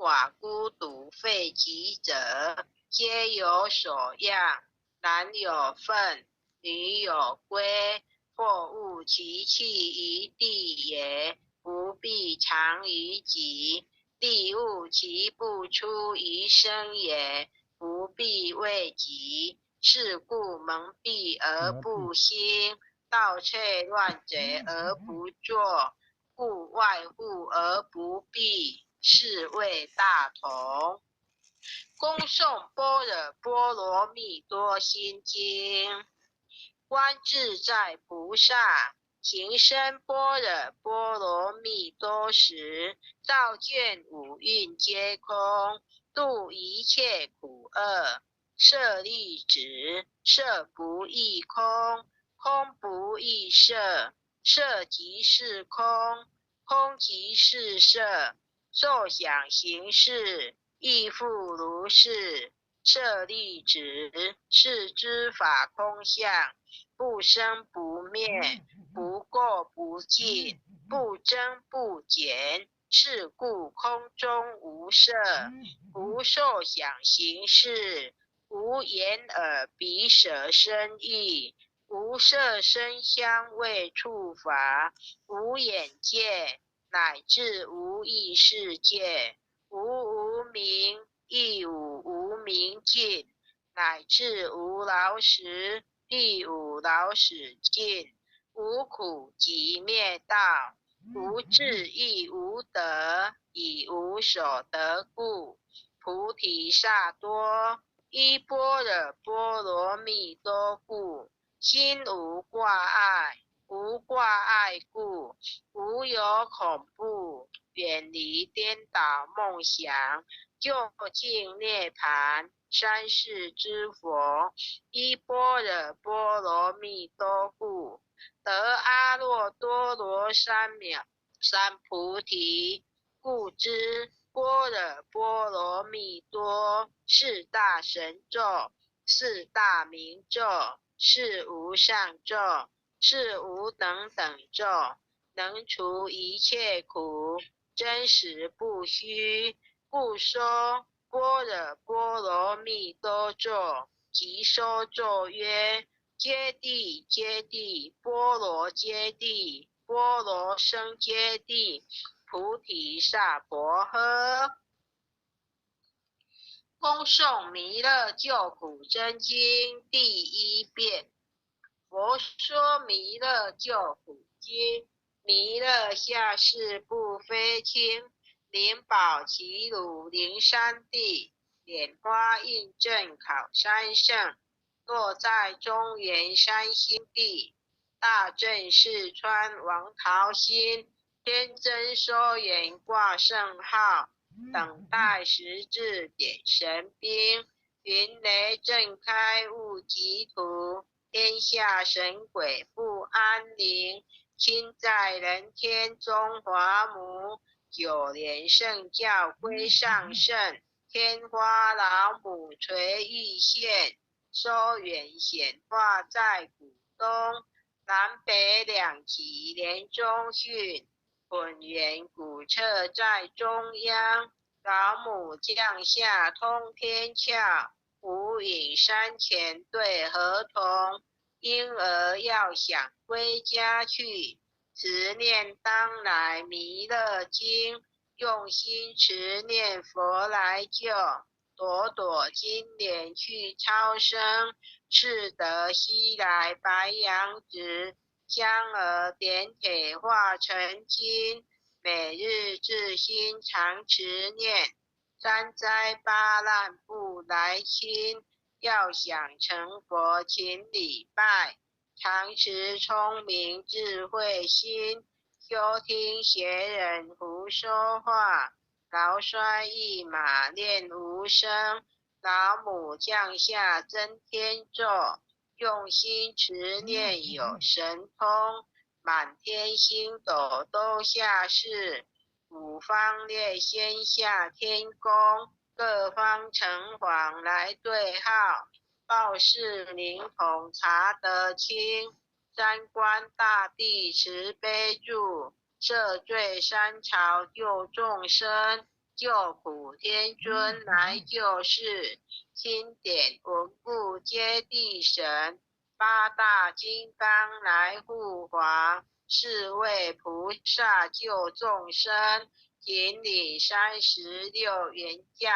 寡孤独废疾者，皆有所养。男有分，女有归。或恶其气于地也，不必藏于己；利恶其不出于身也，不必为己。是故蒙蔽而不兴，盗窃乱贼而不作，故外户而不闭，是谓大同。恭诵般若波罗蜜多心经。观自在菩萨行深般若波罗蜜多时，照见五蕴皆空，度一切苦厄。舍利子，色不异空，空不异色，色即是空，空即是色，受想行识亦复如是。舍利子，是知法空相，不生不灭，不垢不净，不增不减。是故空中无色，无受想行识，无眼耳鼻舌身意，无色声香味触法，无眼界，乃至无意识界，无无明，亦无无明尽，乃至无老死，亦无老死尽。无苦集灭道，无智亦无得，以无所得故。菩提萨埵依般若波罗蜜多故，心无挂碍。无挂碍故，无有恐怖，远离颠倒梦想，究竟涅槃。三世之佛依般若波罗蜜多故，得阿耨多罗三藐三菩提。故知般若波罗蜜多是大神咒，是大明咒，是无上咒，是无等等咒，能除一切苦，真实不虚。故说般若波罗蜜多咒，即说咒曰：揭谛揭谛，波罗揭谛，波罗僧揭谛，菩提萨婆诃。恭诵弥勒救苦真经第一遍。佛说弥勒救苦经，弥勒下士不非轻，灵宝齐鲁灵山地，莲花印证考三圣，落在中原山心地。大正四川王桃心，天真说缘挂圣号，等待十字点神兵，云雷震开悟极途。天下神鬼不安宁，亲在人天中华母。九莲圣教归上圣，天花老母垂玉线，收远显化在古东。南北两极连中训，混元古册在中央。老母降下通天窍，无影山前对河童。婴儿要想归家去，执念当来弥勒经。用心持念佛来救，朵朵金莲去超生。是得西来白羊子，将儿点铁化成金。每日至心常持念，三灾八难不来侵。要想成佛勤礼拜，常持聪明智慧心。休听邪人胡说话，劳摔一马练无声。老母降下真天咒，用心持念有神通。满天星斗都下世，五方列仙下天宫。各方城隍来对号，报事灵统查得清。三官大帝慈悲助，赦罪三朝救众生。救苦天尊来救世，钦点文部接地神，八大金刚来护华，四位菩萨救众生，引领36员将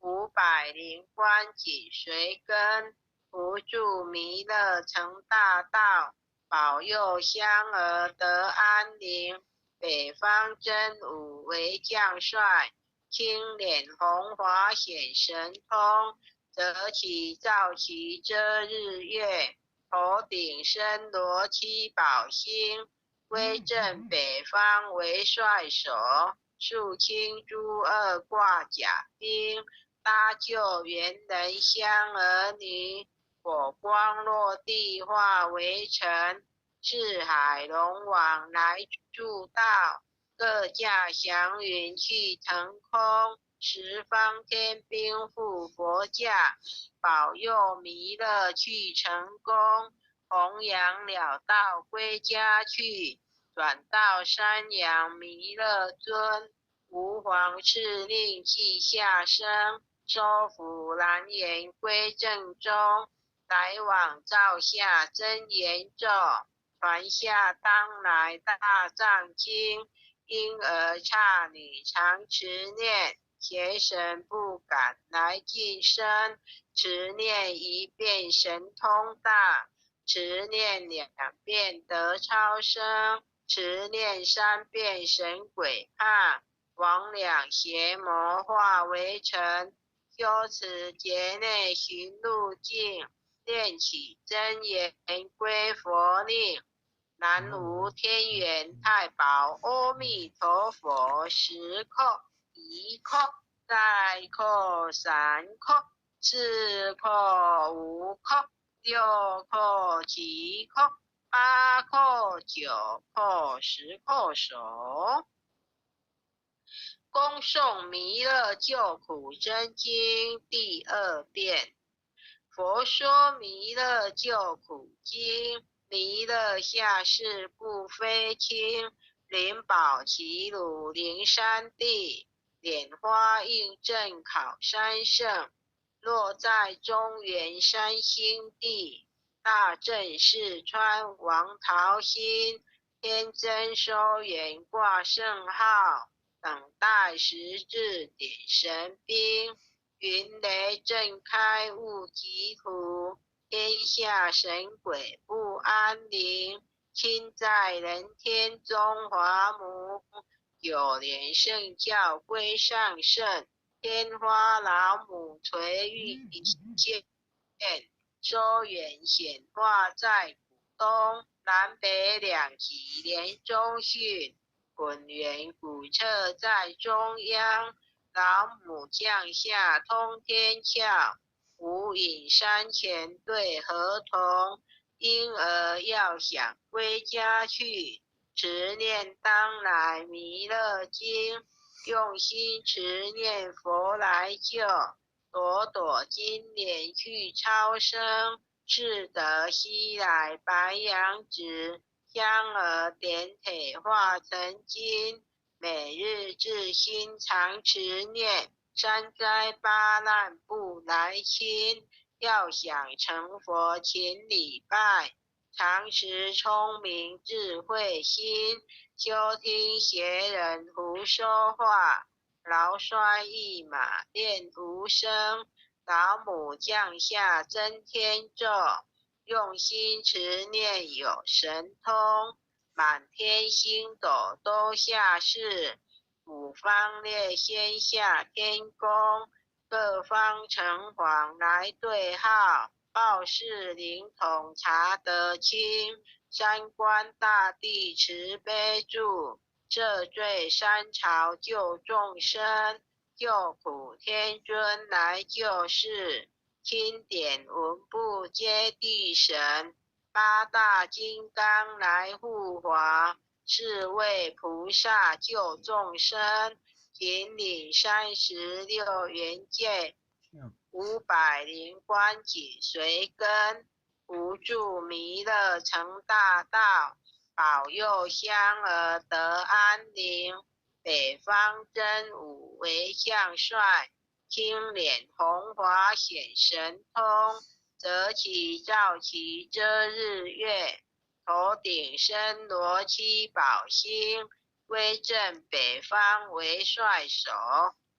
，500灵官紧随跟，扶助弥勒成大道，保佑香儿得安宁。北方真武为将帅，青脸红华显神通，择其照其遮日月，头顶身罗七宝星，威震北方为帅首，肃清诸恶挂甲兵，搭救猿人香儿女，火光落地化为尘，四海龙王来助道，各驾祥云去腾空，十方天兵护佛驾，保佑弥勒去成功，弘扬了道归家去，转到山阳弥勒尊，吾皇敕令记下生，收服蓝颜归正中，来往照下真言咒，传下当来大藏经，婴儿刹女常持念，邪神不敢来近身，持念1遍神通大，持念2遍得超生，持念3遍神鬼怕，魍魉邪魔化为尘，修持劫内寻路径，念起真言归佛令。南无天元太保阿弥陀佛，10叩、1叩、再叩、3叩、4叩、5叩、6叩、7叩、8叩、9叩、10叩首。恭诵弥勒救苦真经第2遍。佛说弥勒救苦经，弥勒下世不非轻，灵宝齐鲁灵山地，莲花应正考山胜，落在中原山心地，大正四川王桃心，天真收圆挂圣号，等待时至点神兵，云雷震开雾集土，天下神鬼不安宁，亲在人天中华母，9年圣教归上圣，天花老母垂玉见，收远显化在古东，南北2极连中训，滚圆古彻在中央，老母降下通天窍，无影山前对河童，婴儿要想归家去，持念当来弥勒经，用心持念佛来救，朵朵金莲去超生，是得西来白羊子，香儿点腿化成金，每日至心常持念，三灾八难不来侵，要想成佛勤礼拜，常时聪明智慧心，休听邪人胡说话，劳摔一马练无声，老母降下真天咒，用心持念有神通，满天星斗都下世，五方列仙下天宫，各方城隍来对号，报事灵统查得清，三官大帝慈悲助，赦罪三朝救众生，救苦天尊来救世，钦点文部接地神，八大金刚来护华，四位菩萨救众生，引领36元戒，500灵官紧随跟，扶助弥勒成大道，保佑香儿得安宁。北方真武为将帅，青脸红华显神通，则其照其遮日月，头顶身罗七宝星，威震北方为帅首，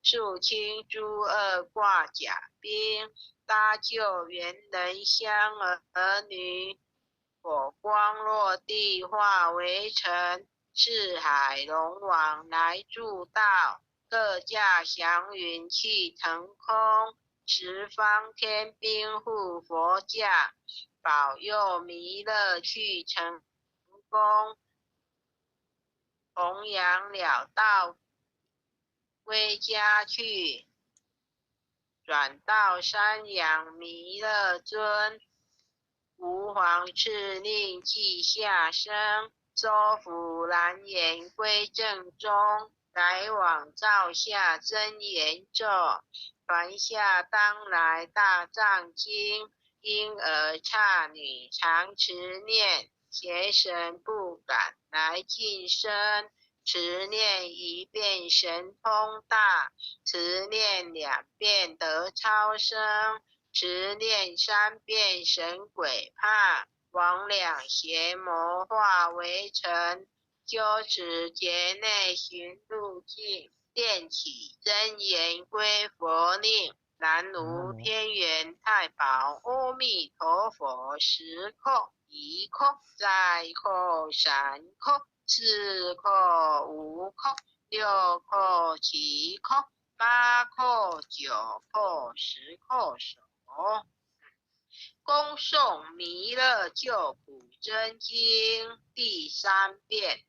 肃清诸恶挂甲兵，搭救元人乡儿女，火光落地化为尘，四海龙王来助道，各驾祥云气腾空，十方天兵护佛驾，保佑弥勒去成功，弘扬了道归家去，转到山养弥勒尊，吾皇敕令记下生，收服蓝颜归正中，来往照下真言咒，传下当来大藏经，婴儿刹女常持念，邪神不敢来近身，持念一遍神通大，持念两遍得超生，持念三遍神鬼怕，魍魉邪魔化为尘，修持劫内寻路径，念起真言归佛令，南无天元太保阿弥陀佛，时空一空再空三空四空五空六空七空八空九空十空手，恭诵弥勒救苦真经第3遍。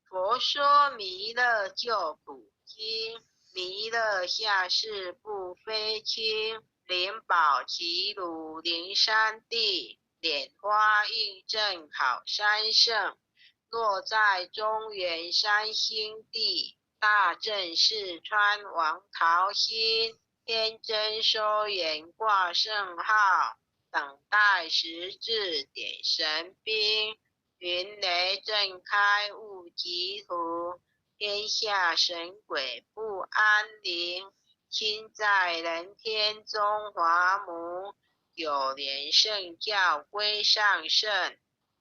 佛说弥勒救苦经，弥勒下世不非轻，灵宝齐鲁灵山地，莲花印证好三圣，落在中原山心地，大正四川王桃心，天真收眼挂圣号，等待时至点神兵，云雷震开雾集图，天下神鬼不安宁，亲在人天中华母，九莲圣教归上圣，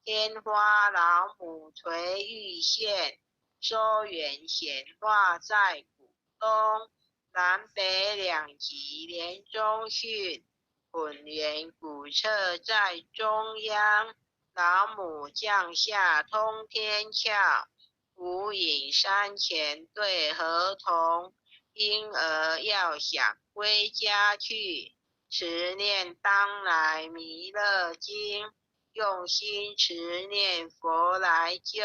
天花老母垂玉线，收远显化在古东，南北两极连中训，混元古册在中央，老母降下通天窍，无影山前对河童，婴儿要想归家去，持念当来弥勒经，用心持念佛来救，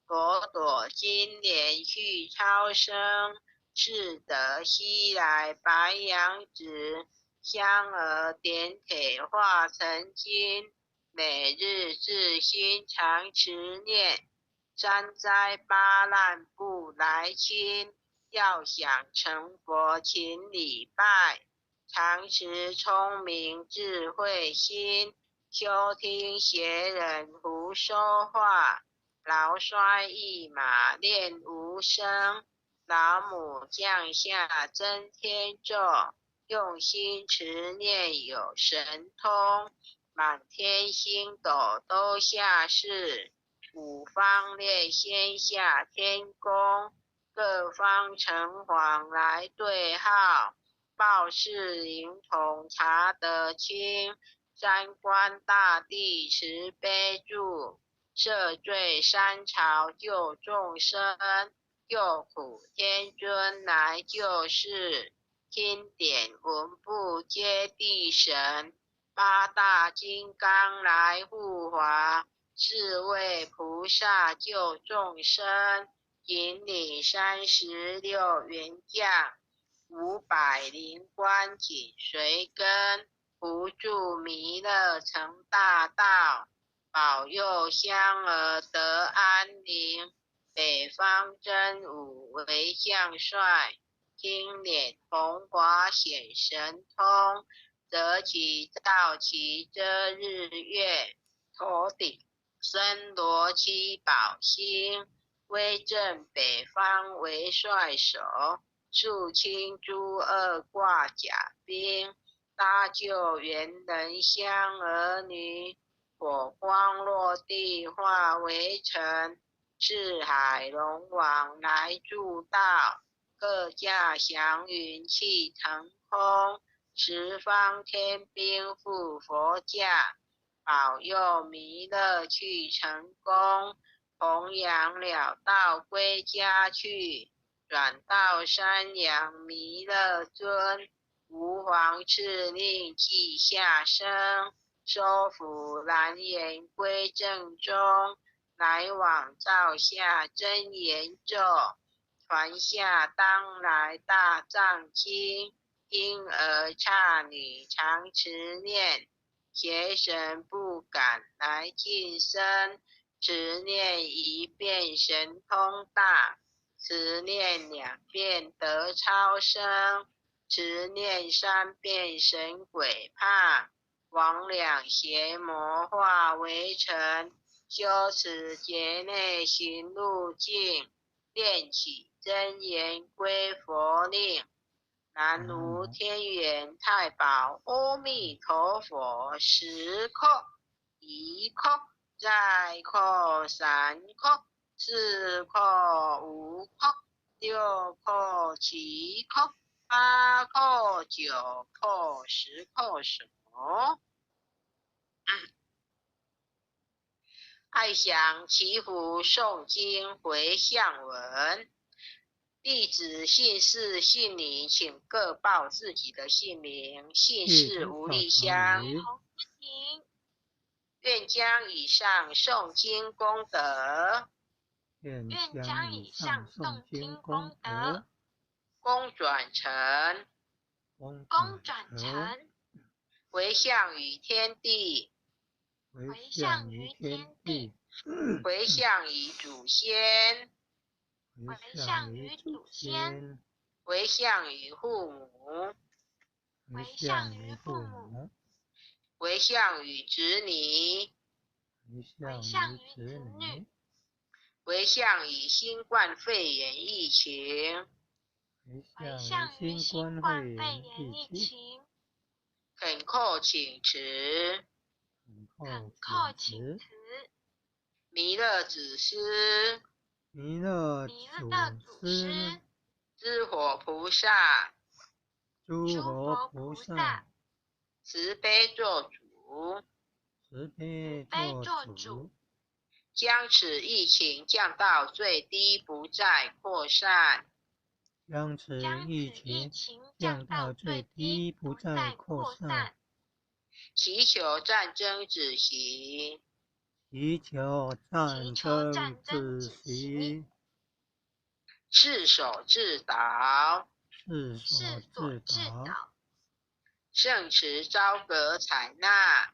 佛朵金莲续超生，是得西来白羊子，香儿点铁化成金，每日自心常持念，三灾八难不来侵，要想成佛请礼拜，常持聪明智慧心，休听邪人胡说话，劳摔一马练无声，老母降下真天咒，用心持念有神通，满天星斗都下世，五方列仙下天宫，各方城隍来对号，报事灵童查得清，三官大帝慈悲助，赦罪三朝救众生，救苦天尊来救世，经典文部皆地神，八大金刚来护华，四位菩萨救众生，引领36员将，500灵官紧随跟，扶助弥勒成大道，保佑香儿得安宁。北方真武为将帅，青脸红华显神通，择其照其遮日月，头顶身罗七宝星，威震北方为帅首，肃清诸恶挂甲兵，搭救猿人乡儿女，火光落地化为尘，四海龙王来助道，各驾祥云气腾空，十方天兵护佛驾，保佑弥勒去成功，弘扬了道归家去，转到山阳弥勒尊，吾皇敕令记下生，收服蓝颜归正中，来往照下真言咒，传下当来大藏经，婴儿刹女常持念，邪神不敢来近身，持念一遍神通大，持念2遍得超生，持念3遍神鬼怕，魍魉邪魔化为尘，修持劫内行路径，念起真言归佛令。南无天元太保阿弥陀佛，10叩，1叩，再叩，3叩，4叩，5叩，6叩，7叩，8叩，9叩，10叩手。爱想祈福诵经回向文，弟子姓氏姓名，请各报自己的姓名。姓氏无力香，愿将以上诵经功德，功转成，回向于天地，回向于祖先，回向于父母，回向于子女，回向于新冠肺炎疫情，恳叩请辞，弥勒祖师，诸佛菩萨，慈悲做主，将此疫情降到最低，不再扩散。祈求战争止息，世所自导，圣慈昭格采纳，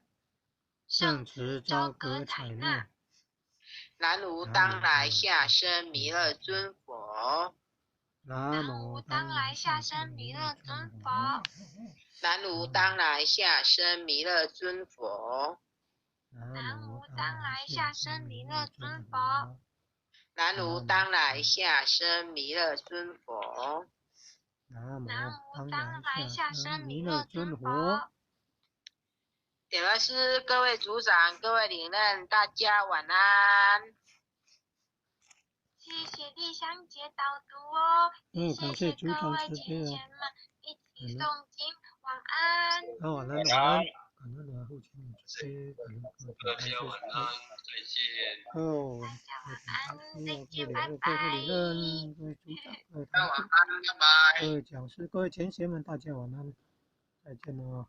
南无当来下生弥勒尊佛，南无当来下生弥勒尊佛，南无当来下生弥勒尊佛，南无当来下生弥勒尊佛，南无当来下生弥勒尊佛，南无当来下生弥勒尊佛。点了师，各位组长，各位领任，大家晚安。谢谢丽香姐导读哦，也谢谢各位姐姐们一起诵经，晚安。晚安，晚安。感恩的父亲慈悲，感恩各位大家晚安，再见。大家晚安，再见，拜拜。各位领任，各位组长，各位同事，各位讲师，各位前贤们，大家晚安，再见了。